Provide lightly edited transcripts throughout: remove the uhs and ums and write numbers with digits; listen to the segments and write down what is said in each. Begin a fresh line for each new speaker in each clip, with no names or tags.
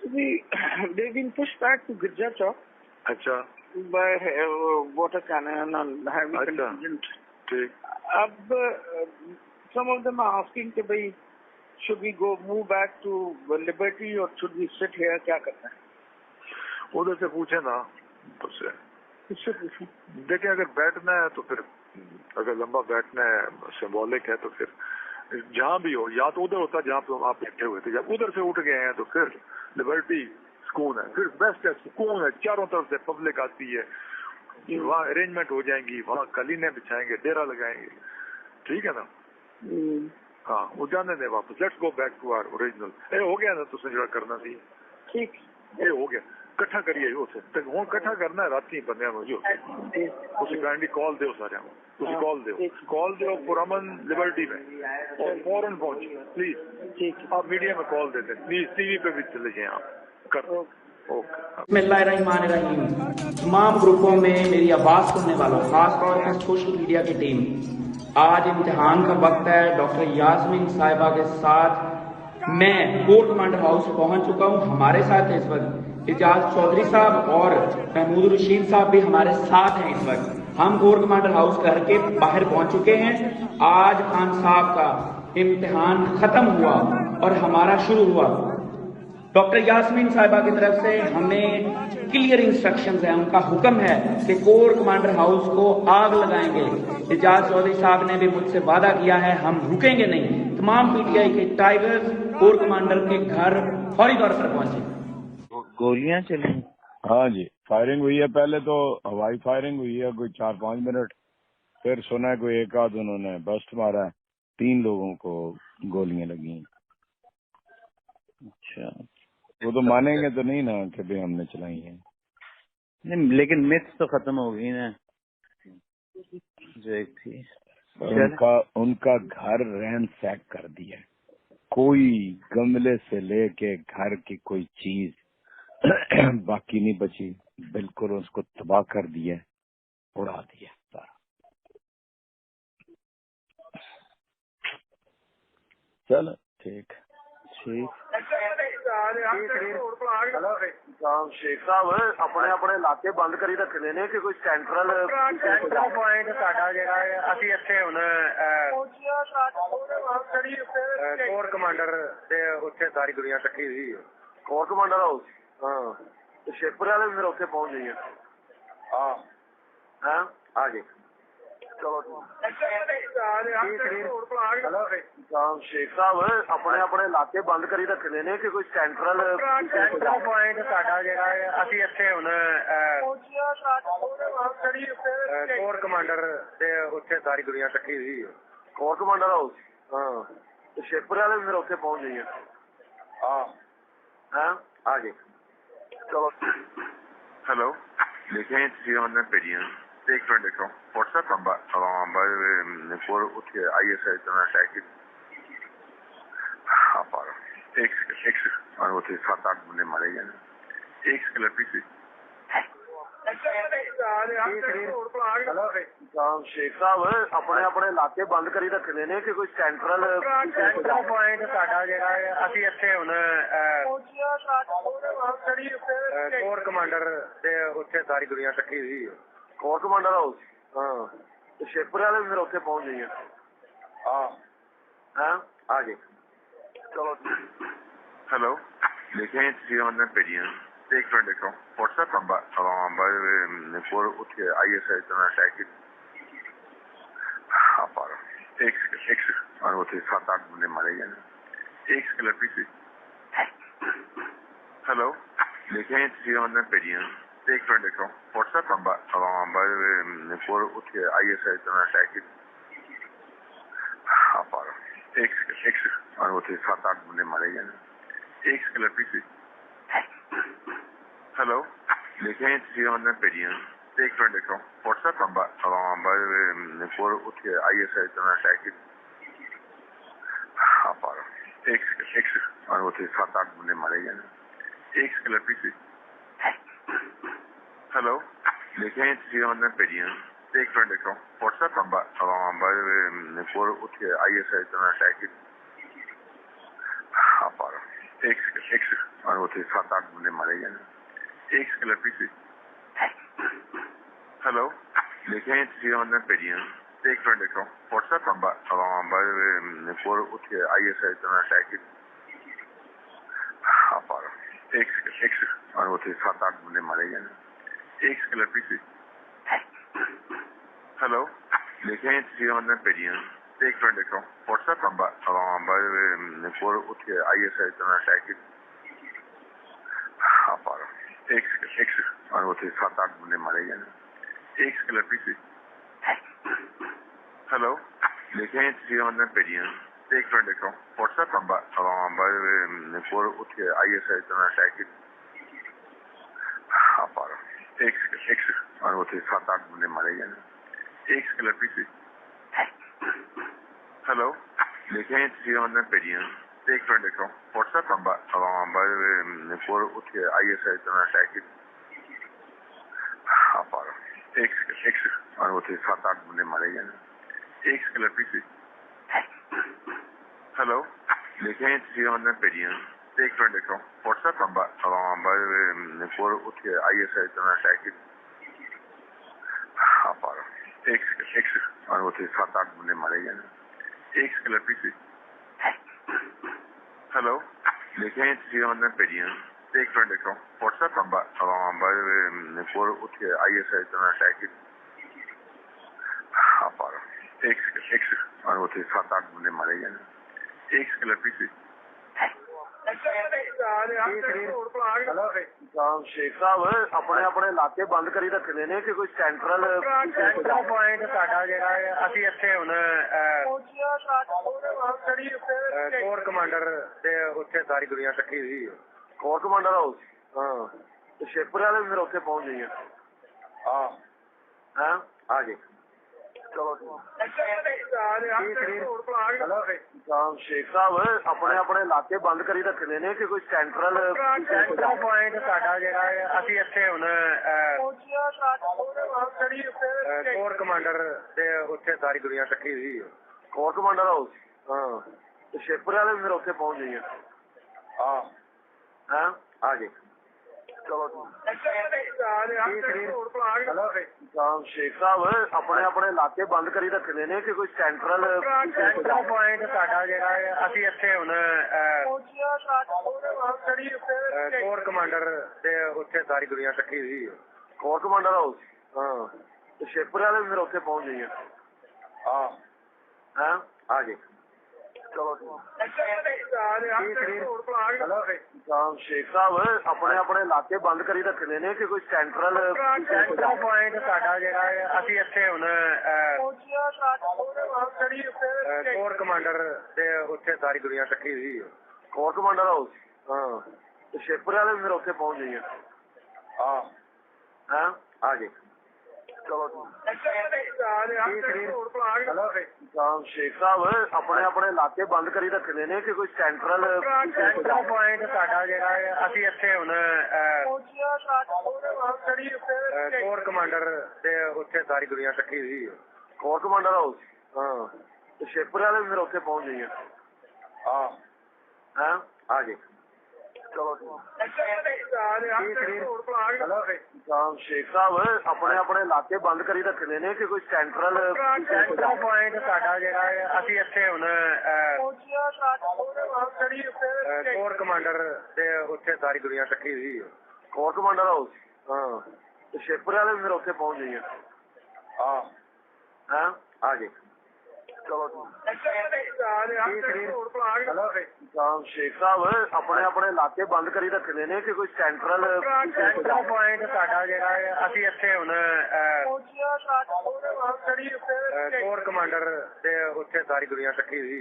they've been pushed back to Gurja Chowk.
अच्छा
by water cannon and heavy contingent. अब some of them are asking कि भाई should we go move back to Liberty or should we sit here, क्या करना है?
उधर से पूछे ना उससे।
किससे पूछूं?
देखिए अगर बैठना है तो फिर अगर लंबा बैठना है सिंबॉलिक है तो फिर जहाँ भी हो, या तो उधर होता जहाँ पे आप बैठे हुए थे, जब उधर से उठ गए हैं तो फिर लिबर्टी सुकून है, फिर बेस्ट है, सुकून है, चारों तरफ से पब्लिक आती है, वहाँ अरेंजमेंट हो जाएंगी, वहाँ कलीने बिछाएंगे, डेरा लगाएंगे, ठीक है ना? हाँ वो जाने दे वापस, let's go back to our original. ये हो गया ना तुझसे जो करना थी,
ठीक
ये हो गया, इकट्ठा करिए उसे हूँ इकट्ठा करना है राती बंद जो उसे काइंडली कॉल दो सारे कॉल दो पुरअमन लिबर्टी में और फौरन पहुंचे प्लीज। ठीक आप मीडिया में कॉल देते प्लीज, टीवी पे भी चले जाए आप कर। ओके
बिस्मिल्लाहिर्रहमानिर्रहीम। तमाम ग्रुपों में मेरी आवाज़ सुनने वालों, खासतौर पर सोशल मीडिया की टीम, आज इम्तिहान का वक्त है। डॉक्टर यासमीन साहिबा के साथ मैं कोर्ट कमांडर हाउस पहुंच चुका हूं। हमारे साथ इस वक्त ए'जाज चौधरी साहब और महमूद रशीद साहब भी हमारे साथ हैं। इस वक्त हम कोर्ट कमांडर हाउस घर के बाहर पहुंच चुके हैं। आज खान साहब का इम्तिहान खत्म हुआ और हमारा शुरू हुआ। डॉक्टर यासमीन साहिबा की तरफ से हमें क्लियर इंस्ट्रक्शंस है, उनका हुक्म है कि कोर कमांडर हाउस को आग लगाएंगे। ए'जाज चौधरी साहब ने भी मुझसे वादा किया है, हम रुकेंगे नहीं। तमाम पीटीआई के टाइगर्स कोर कमांडर के घर फौरी तौर पर पहुंचे।
गोलियां चली?
हाँ जी, फायरिंग हुई है। पहले तो हवाई फायरिंग हुई है कोई 4-5 मिनट, फिर सुना है कोई एक आध उन्होंने बस्ट मारा है, 3 लोगों को गोलियां लगी।
अच्छा,
वो तो मानेंगे तो नहीं ना कि भाई हमने चलाई है।
नहीं, लेकिन मिथ तो खत्म हो गई ना जो एक थी।
उनका घर रैंसैक कर दिया, कोई गमले से लेके घर की कोई चीज बाकी नहीं बची, बिल्कुल उसको तबाह कर दिया, उड़ा दिया सारा। चलो ठीक
शेख साहब अपने अपने इलाके बंद करी रखने ने कि कोई सेंट्रल पॉइंट साडा जेड़ा है ਅਸੀਂ ਇੱਥੇ ਹੁਣ कोर कमांडर ਦੇ ਉੱਥੇ ਸਾਰੀ ਦੁਨੀਆ ਇਕੱਠੀ ਹੋਈ ਹੈ। कोर कमांडर हाउस हाँ तो शेखपुरे वाले भी फिर ਉੱਥੇ पहुंच गई है। हाँ आ गए चलो शेख साहब अपने अपने इलाके बंद करी रखने ने कि कोई सेंट्रल पॉइंट साडा जेड़ा है ਅਸੀਂ ਇੱਥੇ ਹੁਣ कोर कमांडर ਦੇ ਉੱਥੇ ਸਾਰੀ ਦੁਨੀਆ ਇਕੱਠੀ ਹੋਈ ਹੈ। कोर कमांडर हाउस हाँ तो शेखपुरे वाले भी फिर ਉੱਥੇ पहुंच गई है। हाँ आ गए चलो हेलो देखें 300 पेजियां एक मिनट देखो व्हाट्सएप नंबर for उसके ISI अटैक आप आ रहा एक और वो थे 7-8 बंदे मारे गए। एक सेकंड पीछे शेख साहब अपने अपने इलाके बंद करी रखने ने कि कोई सेंट्रल पॉइंट साडा जेड़ा है ਅਸੀਂ ਇੱਥੇ ਹੁਣ कोर कमांडर ਦੇ ਉੱਥੇ ਸਾਰੀ ਦੁਨੀਆ ਇਕੱਠੀ ਹੋਈ ਹੈ। कोर कमांडर हाउस हाँ तो शेखपुरे वाले भी फिर ਉੱਥੇ पहुंच गई है। हाँ आ गए चलो हेलो देखें 300 पेजियां एक मिनट देखो व्हाट्सएप नंबर for उसके ISI अटैक आप आ रहा एक और वो थे 7-8 बंदे मारे गए। एक सेकंड पीछे हेलो देखें 300 पेजियां एक मिनट देखो व्हाट्सएप नंबर for उसके ISI अटैक आप आ रहा एक और वो थे 7-8 बंदे मारे गए। एक सेकंड पीछे हेलो देखें 300 पेजियां एक मिनट देखो व्हाट्सएप नंबर for उसके ISI अटैक आप आ रहा एक और वो थे 7-8 बंदे मारे गए। एक सेकंड पीछे हेलो देखें 300 पेजियां एक मिनट देखो व्हाट्सएप नंबर for उसके ISI अटैक आप आ रहा एक
और उसे 7-8 बंदे मारे गए। एक स्कैलेटरी सी। हेलो देखें ਤੁਸੀਂ ਉਹਨਾਂ ਭੇਜੀਆਂ ਤੇ ਇੱਕ ਮਿੰਟ ਦੇਖੋ WhatsApp ਨੰਬਰ for ਉੱਥੇ ISI ਦਾ ਅਟੈਕ ਆਪਾਂ एक और उसे 7-8 बंदे मारे गए। एक स्कैलेटरी सी। हेलो देखें ਤੁਸੀਂ ਉਹਨਾਂ ਭੇਜੀਆਂ ਤੇ ਇੱਕ ਮਿੰਟ ਦੇਖੋ WhatsApp ਨੰਬਰ for ਉੱਥੇ ISI ਦਾ ਅਟੈਕ ਆਪਾਂ एक और उसे 7-8 बंदे मारे गए। एक स्कैलेटरी सी। हेलो देखें ਤੁਸੀਂ ਉਹਨਾਂ ਭੇਜੀਆਂ ਤੇ ਇੱਕ ਮਿੰਟ ਦੇਖੋ WhatsApp ਨੰਬਰ for ਉੱਥੇ ISI ਦਾ ਅਟੈਕ ਆਪਾਂ एक और उसे 7-8 बंदे मारे गए। एक स्कैलेटरी सी। हेलो देखें ਤੁਸੀਂ ਉਹਨਾਂ ਭੇਜੀਆਂ ਤੇ ਇੱਕ ਮਿੰਟ ਦੇਖੋ WhatsApp ਨੰਬਰ for ਉੱਥੇ ISI ਦਾ ਅਟੈਕ ਆਪਾਂ एक और उसे 7-8 बंदे मारे गए। एक स्कैलेटरी सी। हेलो देखें ਤੁਸੀਂ ਉਹਨਾਂ ਭੇਜੀਆਂ ਤੇ ਇੱਕ ਮਿੰਟ ਦੇਖੋ WhatsApp ਨੰਬਰ for ਉੱਥੇ ISI ਦਾ ਅਟੈਕ ਆਪਾਂ एक और उसे 7-8 बंदे मारे गए। एक स्कैलेटरी सी। हेलो देखें ਤੁਸੀਂ ਉਹਨਾਂ ਭੇਜੀਆਂ ਤੇ ਇੱਕ ਮਿੰਟ ਦੇਖੋ WhatsApp ਨੰਬਰ for ਉੱਥੇ ISI ਦਾ ਅਟੈਕ ਆਪਾਂ एक और उसे 7-8 बंदे मारे गए। एक स्कैलेटरी सी। शेख साहब अपने अपने इलाके बंद करी रखने ने कि कोई सेंट्रल पॉइंट साडा जेड़ा है ਅਸੀਂ ਇੱਥੇ ਹੁਣ कोर कमांडर ਤੇ ਉੱਥੇ ਸਾਰੀ ਦੁਨੀਆ ਇਕੱਠੀ ਸੀ कोर कमांडर ਹਾਊਸ ਹਾਂ ਤੇ ਸ਼ੇਪਰ ਵਾਲੇ ਫਿਰ ਉੱਥੇ ਪਹੁੰਚ ਗਏ ਹਾਂ ਆ ਗਏ ਚਲੋ शेख साहब अपने अपने इलाके बंद करी रखने ने कि कोई सेंट्रल पॉइंट साडा जेड़ा है ਅਸੀਂ ਇੱਥੇ ਹੁਣ कोर कमांडर ਤੇ ਉੱਥੇ ਸਾਰੀ ਦੁਨੀਆ ਇਕੱਠੀ ਸੀ कोर कमांडर ਹਾਊਸ ਹਾਂ ਤੇ ਸ਼ੇਪਰ ਵਾਲੇ ਫਿਰ ਉੱਥੇ ਪਹੁੰਚ ਗਏ ਹਾਂ ਆ ਗਏ ਚਲੋ शेख साहब अपने अपने इलाके बंद करी रखने ने कि कोई सेंट्रल पॉइंट साडा जेड़ा है ਅਸੀਂ ਇੱਥੇ ਹੁਣ कोर कमांडर ਤੇ ਉੱਥੇ ਸਾਰੀ ਦੁਨੀਆ ਇਕੱਠੀ ਸੀ कोर कमांडर ਹਾਊਸ ਹਾਂ ਤੇ ਸ਼ੇਪਰ ਵਾਲੇ ਫਿਰ ਉੱਥੇ ਪਹੁੰਚ ਗਏ ਹਾਂ ਆ ਗਏ ਚਲੋ शेख साहब अपने अपने इलाके बंद करी रखने ने कि कोई सेंट्रल पॉइंट साडा जेड़ा है ਅਸੀਂ ਇੱਥੇ ਹੁਣ कोर कमांडर ਤੇ ਉੱਥੇ ਸਾਰੀ ਦੁਨੀਆ ਇਕੱਠੀ ਸੀ कोर कमांडर ਹਾਊਸ ਹਾਂ ਤੇ ਸ਼ੇਪਰ ਵਾਲੇ ਫਿਰ ਉੱਥੇ ਪਹੁੰਚ ਗਏ ਹਾਂ ਆ ਗਏ ਚਲੋ शेख साहब अपने अपने इलाके बंद करी रखने ने कि कोई सेंट्रल पॉइंट साडा जेड़ा है ਅਸੀਂ ਇੱਥੇ ਹੁਣ कोर कमांडर ਤੇ ਉੱਥੇ ਸਾਰੀ ਦੁਨੀਆ ਇਕੱਠੀ ਸੀ कोर कमांडर ਹਾਊਸ ਹਾਂ ਤੇ ਸ਼ੇਪਰ ਵਾਲੇ ਫਿਰ ਉੱਥੇ ਪਹੁੰਚ ਗਏ ਹਾਂ ਆ ਗਏ ਚਲੋ शेख साहब अपने अपने इलाके बंद करी रखने ने कि कोई सेंट्रल पॉइंट साडा जेड़ा है ਅਸੀਂ ਇੱਥੇ ਹੁਣ कोर कमांडर ਤੇ ਉੱਥੇ ਸਾਰੀ ਦੁਨੀਆ ਇਕੱਠੀ ਸੀ कोर कमांडर ਹਾਊਸ ਹਾਂ ਤੇ ਸ਼ੇਪਰ ਵਾਲੇ ਫਿਰ ਉੱਥੇ ਪਹੁੰਚ ਗਏ ਹਾਂ ਆ ਗਏ ਚਲੋ शेख साहब अपने अपने इलाके बंद करी रखने ने कि कोई सेंट्रल पॉइंट साडा जेड़ा है ਅਸੀਂ ਇੱਥੇ ਹੁਣ कोर कमांडर ਤੇ ਉੱਥੇ ਸਾਰੀ ਦੁਨੀਆ ਇਕੱਠੀ ਸੀ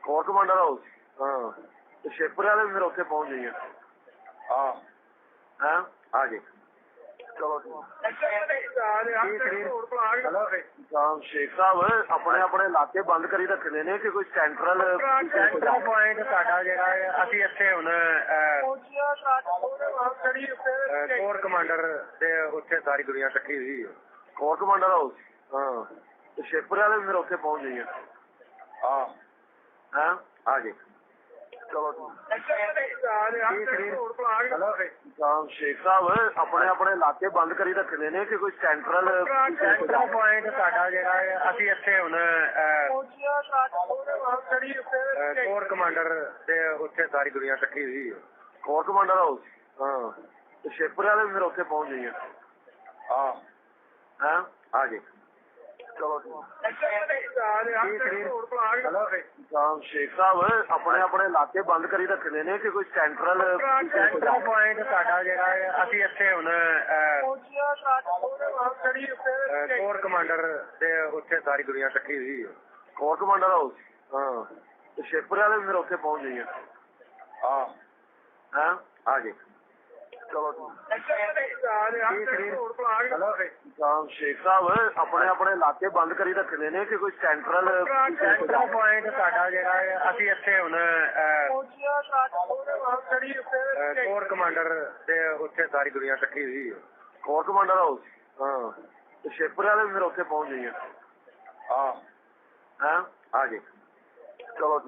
कोर कमांडर ਹਾਊਸ ਹਾਂ ਤੇ ਸ਼ੇਪਰ ਵਾਲੇ ਫਿਰ ਉੱਥੇ ਪਹੁੰਚ ਗਏ ਹਾਂ ਆ ਗਏ ਚਲੋ शेख साहब अपने अपने इलाके बंद करी रखने ने कि कोई सेंट्रल पॉइंट साडा जेड़ा है ਅਸੀਂ ਇੱਥੇ ਹੁਣ कोर कमांडर ਤੇ ਉੱਥੇ ਸਾਰੀ ਦੁਨੀਆ ਇਕੱਠੀ ਸੀ कोर कमांडर ਹਾਊਸ ਹਾਂ ਤੇ ਸ਼ੇਪਰ ਵਾਲੇ ਫਿਰ ਉੱਥੇ ਪਹੁੰਚ ਗਏ ਹਾਂ ਆ ਗਏ ਚਲੋ ਸ਼ੇਖ ਸਾਹਿਬ ਆਪਣੇ ਆਪਣੇ ਇਲਾਕੇ ਬੰਦ ਕਰੀ ਰੱਖਦੇ ਨੇ ਕਿ ਕੋਈ ਸੈਂਟਰਲ ਪੁਆਇੰਟ ਸਾਡਾ ਜਿਹੜਾ ਹੈ ਅਸੀਂ ਇੱਥੇ ਹੁਣ ਕੋਰ ਕਮਾਂਡਰ ਤੇ ਉੱਥੇ ਸਾਰੀ ਦੁਨੀਆ ਇਕੱਠੀ ਹੋਈ ਹੈ। ਕੋਰ ਕਮਾਂਡਰ ਹਾਊਸ ਹਾਂ ਤੇ ਸ਼ੇਖਪੁਰੇ ਵਾਲੇ ਵੀ ਫਿਰ ਉੱਥੇ ਪਹੁੰਚ ਗਏ ਹਾਂ ਆ ਜੀ ਚਲੋ ਸ਼ੇਖ ਸਾਹਿਬ ਆਪਣੇ ਆਪਣੇ ਇਲਾਕੇ ਬੰਦ ਕਰੀ ਰੱਖਦੇ ਨੇ ਕਿ ਕੋਈ ਸੈਂਟਰਲ ਪੁਆਇੰਟ ਸਾਡਾ ਜਿਹੜਾ ਹੈ ਅਸੀਂ ਇੱਥੇ ਹੁਣ ਕੋਰ ਕਮਾਂਡਰ ਤੇ ਉੱਥੇ ਸਾਰੀ ਦੁਨੀਆ ਇਕੱਠੀ ਹੋਈ ਹੈ। ਕੋਰ ਕਮਾਂਡਰ ਹਾਊਸ ਹਾਂ ਤੇ ਸ਼ੇਖਪੁਰੇ ਵਾਲੇ ਵੀ ਫਿਰ ਉੱਥੇ ਪਹੁੰਚ ਗਏ ਹਾਂ ਆ ਜੀ ਚਲੋ ਸ਼ੇਖ ਸਾਹਿਬ ਆਪਣੇ ਆਪਣੇ ਇਲਾਕੇ ਬੰਦ ਕਰੀ ਰੱਖਦੇ ਨੇ ਕਿ ਕੋਈ ਸੈਂਟਰਲ ਪੁਆਇੰਟ ਸਾਡਾ ਜਿਹੜਾ ਹੈ ਅਸੀਂ ਇੱਥੇ ਹੁਣ ਕੋਰ ਕਮਾਂਡਰ ਤੇ ਉੱਥੇ ਸਾਰੀ ਦੁਨੀਆ ਇਕੱਠੀ ਹੋਈ ਹੈ। ਕੋਰ ਕਮਾਂਡਰ ਹਾਊਸ ਹਾਂ ਤੇ ਸ਼ੇਖਪੁਰੇ ਵਾਲੇ ਵੀ ਫਿਰ ਉੱਥੇ ਪਹੁੰਚ ਗਏ ਹਾਂ ਆ ਜੀ ਚਲੋ